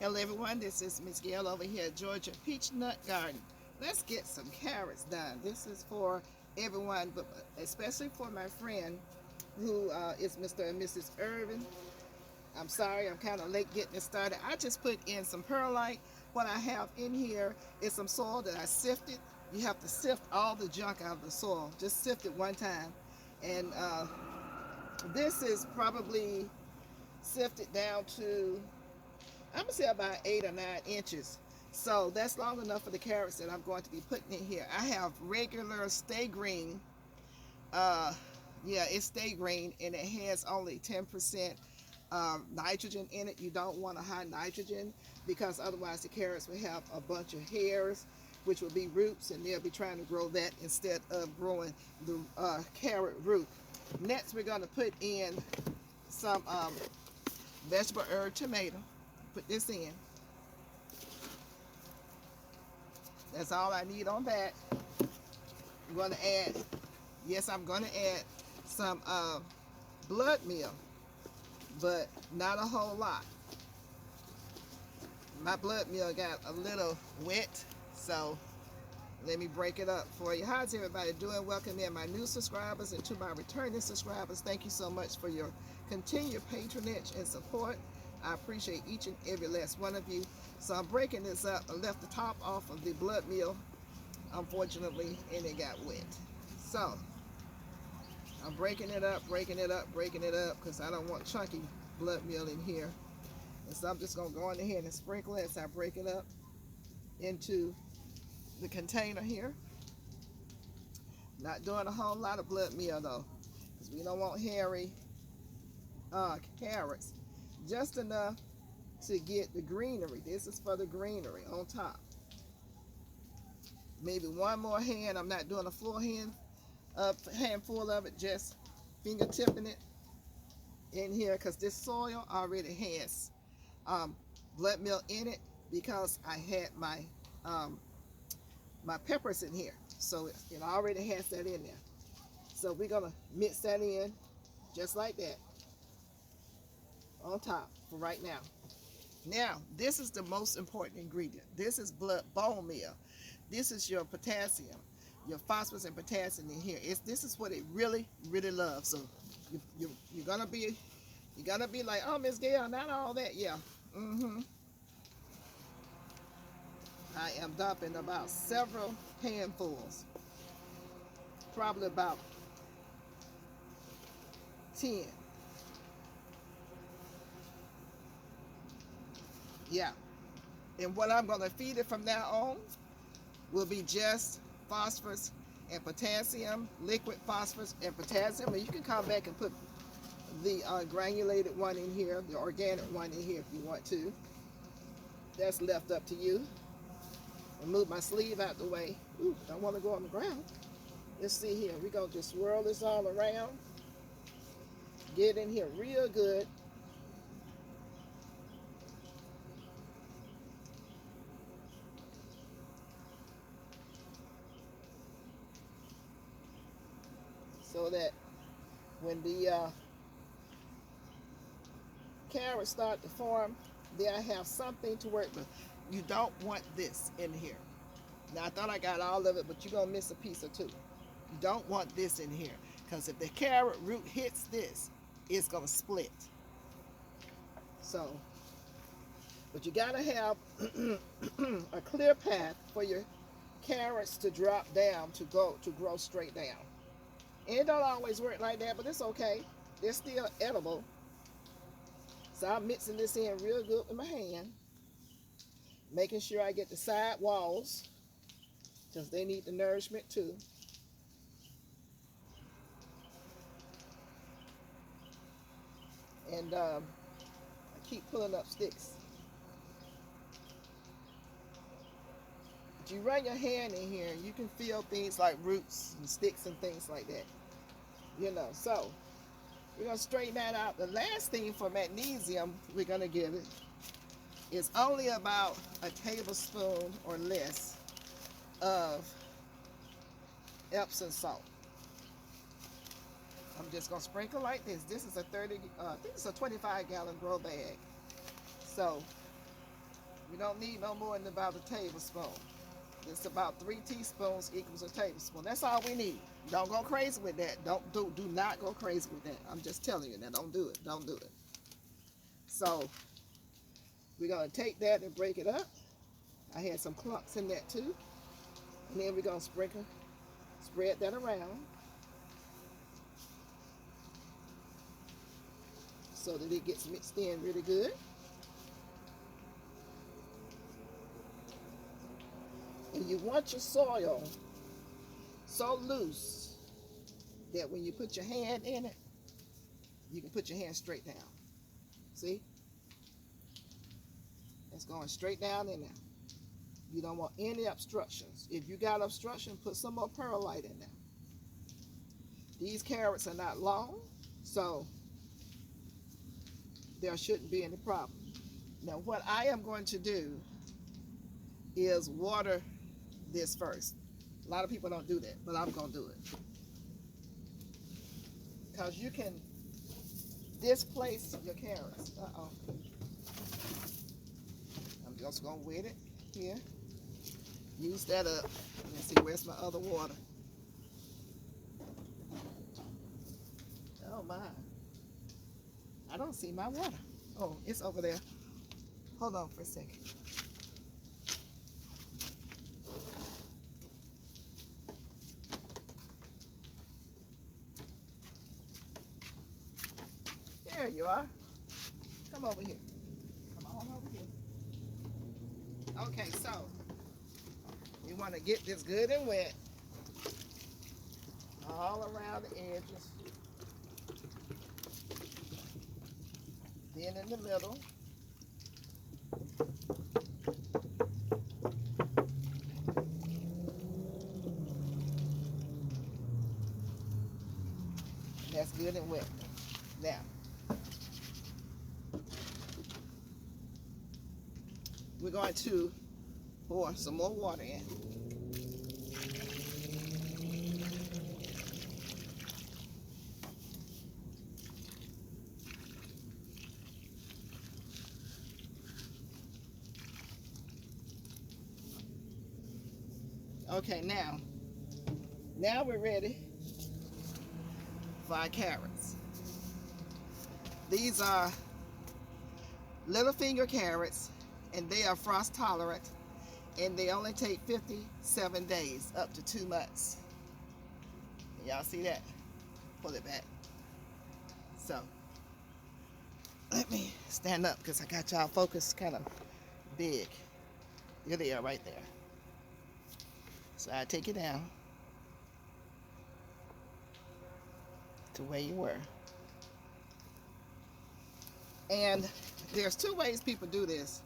Hello everyone, this is Miss Gail over here at Georgia Peachnut Garden. Let's get some carrots done. This is for everyone, but especially for my friend who is Mr. and Mrs. Irvin. I'm sorry, I'm kind of late getting it started. I just put in some perlite. What I have in here is some soil that I sifted. You have to sift all the junk out of the soil. Just sift it one time. And this is probably sifted down to, I'm gonna say about 8 or 9 inches. So that's long enough for the carrots that I'm going to be putting in here. I have regular stay green. Uh, yeah, it's stay green and it has only 10% nitrogen in it. You don't want a high nitrogen because otherwise the carrots will have a bunch of hairs, which will be roots, and they'll be trying to grow that instead of growing the carrot root. Next, we're going to put in some vegetable herb tomato. Put this in. That's all I need on that. I'm going to add, yes, I'm going to add some blood meal, but not a whole lot. My blood meal got a little wet, so let me break it up for you. How's everybody doing? Welcome in my new subscribers and to my returning subscribers. Thank you so much for your continued patronage and support. I appreciate each and every last one of you. So I'm breaking this up. I left the top off of the blood meal, unfortunately, and it got wet. So I'm breaking it up, because I don't want chunky blood meal in here. And so I'm just going to go in here and sprinkle it as I break it up into the container here. Not doing a whole lot of blood meal though, because we don't want hairy carrots. Just enough to get the greenery. This is for the greenery on top. Maybe one more hand. I'm not doing a full handful of it, just fingertipping it in here, because this soil already has blood meal in it, because I had my my peppers in here, so it already has that in there. So we're gonna mix that in just like that on top for right now. Now, this is the most important ingredient. This is bone meal. This is your potassium, your phosphorus and potassium in here. This is what it really, really loves. So you're gonna be like, oh, Miss Gail, not all that. Yeah. I am dumping about several handfuls, probably about 10. Yeah. And what I'm going to feed it from now on will be just phosphorus and potassium, liquid phosphorus and potassium. And you can come back and put the granulated one in here, the organic one in here if you want to. That's left up to you. I'll move my sleeve out the way. Ooh, don't want to go on the ground. Let's see here. We're going to just swirl this all around. Get in here real good. So that when the carrots start to form, they'll have something to work with. You don't want this in here. Now, I thought I got all of it, but you're going to miss a piece or two. You don't want this in here, because if the carrot root hits this, it's going to split. So, but you got to have a clear path for your carrots to drop down, to grow straight down. And it don't always work like that, but it's okay. They're still edible. So I'm mixing this in real good with my hand, making sure I get the side walls, because they need the nourishment too. And I keep pulling up sticks. But you run your hand in here, and you can feel things like roots and sticks and things like that. You know, so we're going to straighten that out. The last thing for magnesium we're going to give it is only about a tablespoon or less of Epsom salt. I'm just going to sprinkle like this. This is a I think it's a 25-gallon grow bag. So We don't need no more than about a tablespoon. It's about 3 teaspoons equals a tablespoon. That's all we need. Don't go crazy with that. Do not go crazy with that. I'm just telling you that. Don't do it. Don't do it. So we're gonna take that and break it up. I had some clumps in that too. And then we're gonna spread that around so that it gets mixed in really good. And you want your soil so loose that when you put your hand in it, you can put your hand straight down. See? It's going straight down in there. You don't want any obstructions. If you got obstruction, put some more perlite in there. These carrots are not long, so there shouldn't be any problem. Now what I am going to do is water this first. A lot of people don't do that, but I'm going to do it. Because you can displace your carrots. I'm just going to wet it here. Use that up. Let's see, where's my other water? Oh my. I don't see my water. Oh, it's over there. Hold on for a second. There you are. Come over here. Come on over here. Okay, so you want to get this good and wet all around the edges. Then in the middle. That's good and wet. Now, we're going to pour some more water in. Okay, now we're ready for our carrots. These are little finger carrots, and they are frost tolerant, and they only take 57 days, up to 2 months. Y'all see that? Pull it back. So, let me stand up because I got y'all focused kind of big. There they are right there. So I take it down to where you were. And there's 2 ways people do this.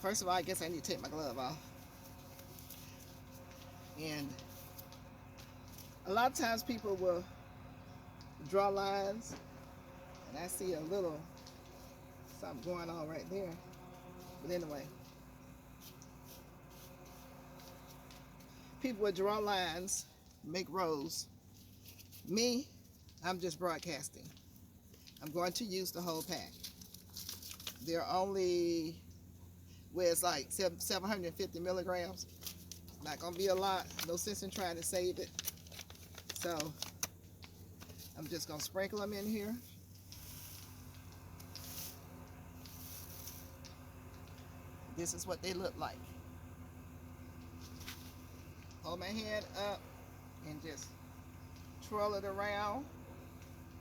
First of all, I guess I need to take my glove off. And a lot of times people will draw lines, and I see a little something going on right there. But anyway, people would draw lines, make rows. Me, I'm just broadcasting. I'm going to use the whole pack. They're only, where it's like 750 milligrams. Not gonna be a lot. No sense in trying to save it. So I'm just gonna sprinkle them in here. This is what they look like. Hold my hand up and just twirl it around.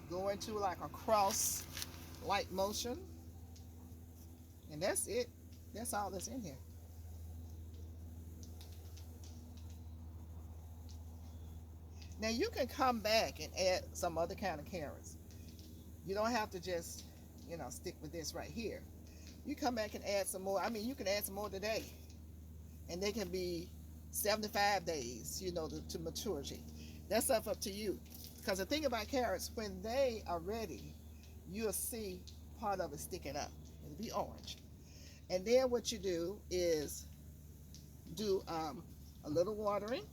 Go into like a cross-like motion. And that's it. That's all that's in here. Now you can come back and add some other kind of carrots. You don't have to just, stick with this right here. You come back and add some more. I mean, you can add some more today. And they can be 75 days, to maturity. That's up to you. Because the thing about carrots, when they are ready, you'll see part of it sticking up. It'll be orange. And then what you do is do a little watering.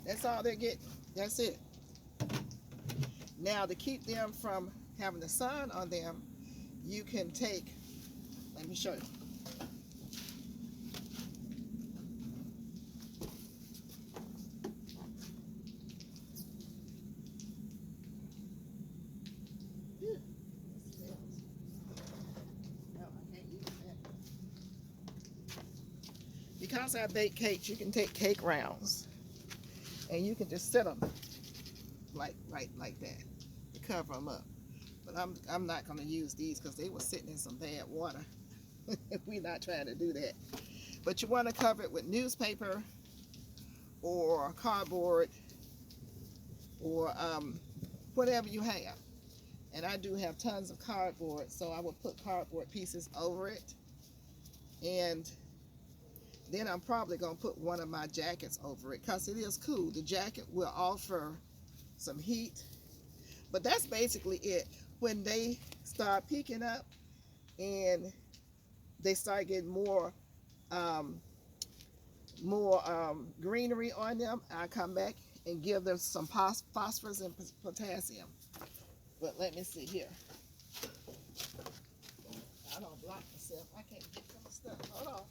That's all they're getting. That's it. Now, to keep them from having the sun on them, you can take, let me show you. Because I bake cakes, you can take cake rounds and you can just set them like that to cover them up. But I'm not going to use these because they were sitting in some bad water. We're not trying to do that. But you want to cover it with newspaper or cardboard or whatever you have. And I do have tons of cardboard, so I will put cardboard pieces over it. And then I'm probably going to put one of my jackets over it because it is cool. The jacket will offer some heat. But that's basically it. When they start peaking up and they start getting more greenery on them, I come back and give them some phosphorus and potassium. But let me see here. I don't block myself. I can't get some stuff. Hold on.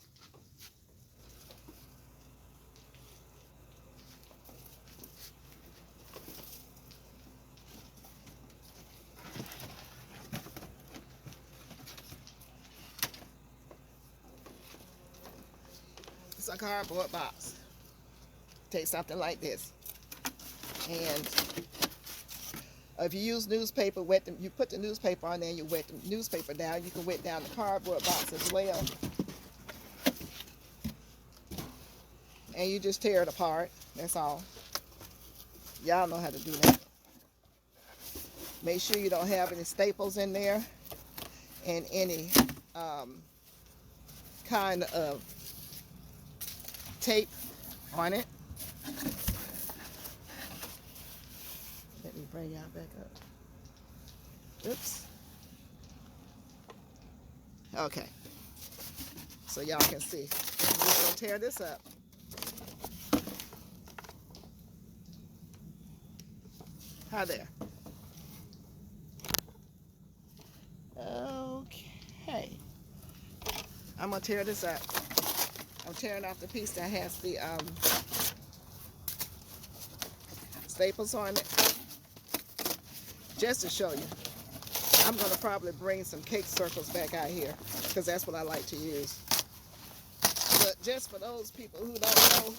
It's a cardboard box. Take something like this. And if you use newspaper, you put the newspaper on there, you wet the newspaper down. You can wet down the cardboard box as well. And you just tear it apart. That's all. Y'all know how to do that. Make sure you don't have any staples in there and any kind of tape on it. Let me bring y'all back up. Oops. Okay. So y'all can see. I'm just gonna tear this up. Hi there. Okay. I'm gonna tear this up. I'm tearing off the piece that has the staples on it, just to show you. I'm gonna probably bring some cake circles back out here because that's what I like to use. But just for those people who don't know,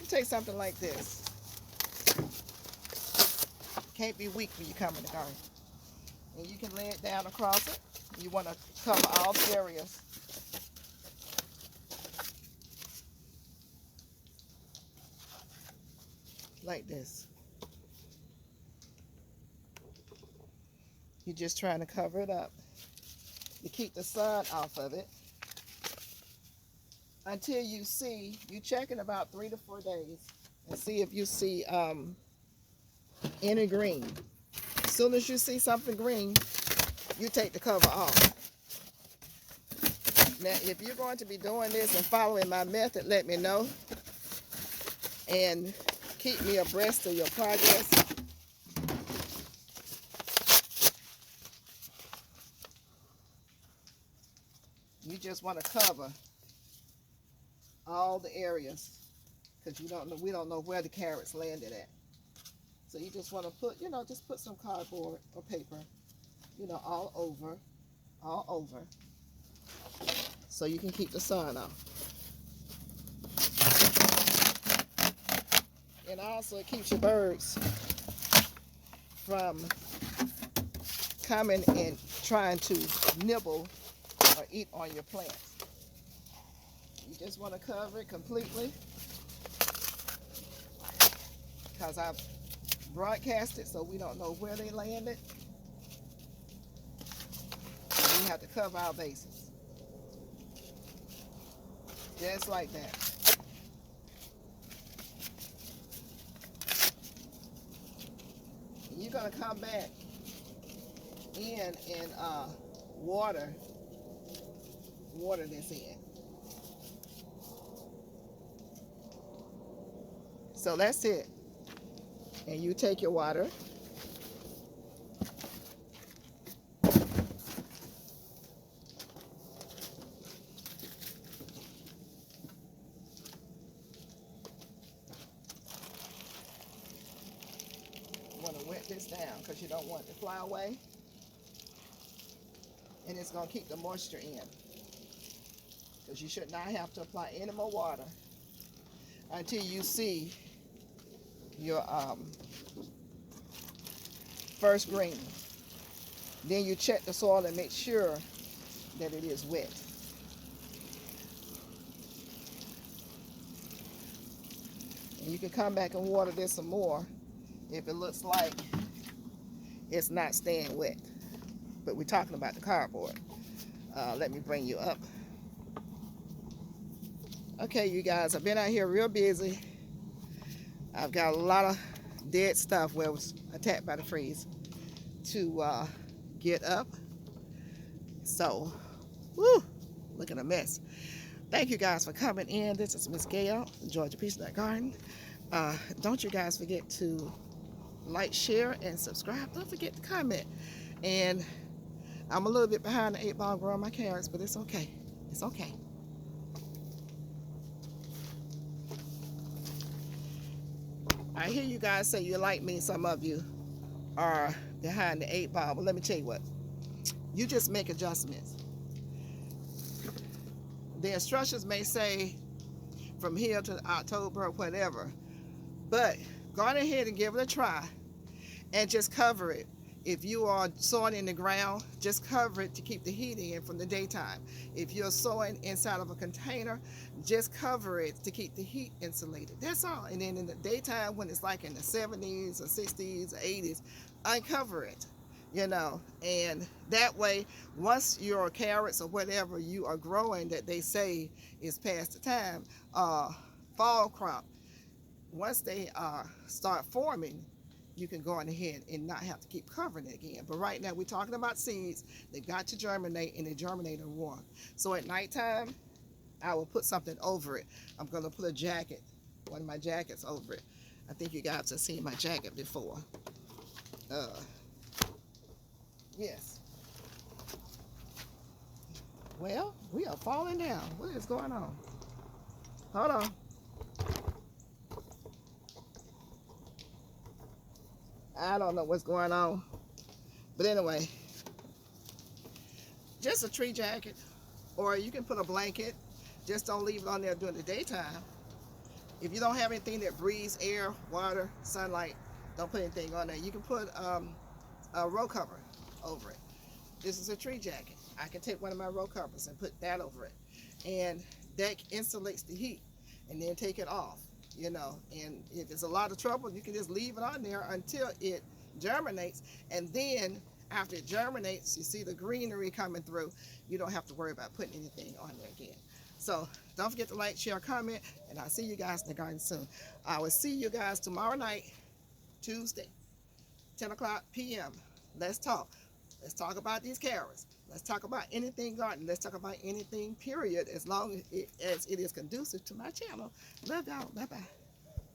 you take something like this. Can't be weak when you come in the garden. And you can lay it down across it. You want to cover all the areas. Like this. You're just trying to cover it up to keep the sun off of it until you check in about 3 to 4 days and see if you see any green. As soon as you see something green, you take the cover off. Now, if you're going to be doing this and following my method, let me know and keep me abreast of your progress. You just want to cover all the areas because we don't know where the carrots landed at. So you just want to put, just put some cardboard or paper, all over, so you can keep the sun off. And also it keeps your birds from coming and trying to nibble or eat on your plants. You just want to cover it completely because I've broadcasted so we don't know where they landed. And we have to cover our bases. Just like that. And you're going to come back in and water this in. So that's it. And you take your water. You want to wet this down because you don't want it to fly away. And it's going to keep the moisture in. Because you should not have to apply any more water until you see your first green. Then you check the soil and make sure that it is wet. And you can come back and water this some more if it looks like it's not staying wet. But we're talking about the cardboard. Let me bring you up. Okay, you guys, I've been out here real busy. I've got a lot of dead stuff where it was attacked by the freeze to get up. So, woo, look at a mess. Thank you guys for coming in. This is Miss Gail, Georgia Peachnut Garden. Don't you guys forget to like, share, and subscribe. Don't forget to comment. And I'm a little bit behind the 8-ball growing my carrots, but it's okay. It's okay. I hear you guys say you like me. Some of you are behind the 8-ball, but let me tell you what. You just make adjustments. The instructions may say from here to October or whatever, but go on ahead and give it a try and just cover it. If you are sowing in the ground, just cover it to keep the heat in from the daytime. If you're sowing inside of a container, just cover it to keep the heat insulated. That's all. And then in the daytime, when it's like in the 70s or 60s or 80s, uncover it, you know. And that way, once your carrots or whatever you are growing that they say is past the time, fall crop, once they start forming, you can go on ahead and not have to keep covering it again. But right now, we're talking about seeds. They've got to germinate, and they germinate in warm. So at nighttime, I will put something over it. I'm going to put a jacket, one of my jackets over it. I think you guys have seen my jacket before. Yes. Well, we are falling down. What is going on? Hold on. I don't know what's going on. But anyway, just a tree jacket, or you can put a blanket. Just don't leave it on there during the daytime. If you don't have anything that breathes air, water, sunlight, don't put anything on there. You can put a row cover over it. This is a tree jacket. I can take one of my row covers and put that over it. And that insulates the heat, and then take it off. You know, and if it's a lot of trouble, you can just leave it on there until it germinates. And then after it germinates, you see the greenery coming through. You don't have to worry about putting anything on there again. So don't forget to like, share, comment, and I'll see you guys in the garden soon. I will see you guys tomorrow night, Tuesday, 10 o'clock p.m. Let's talk. Let's talk about these carrots. Let's talk about anything garden. Let's talk about anything, period, as long as it is conducive to my channel. Love y'all. Bye-bye.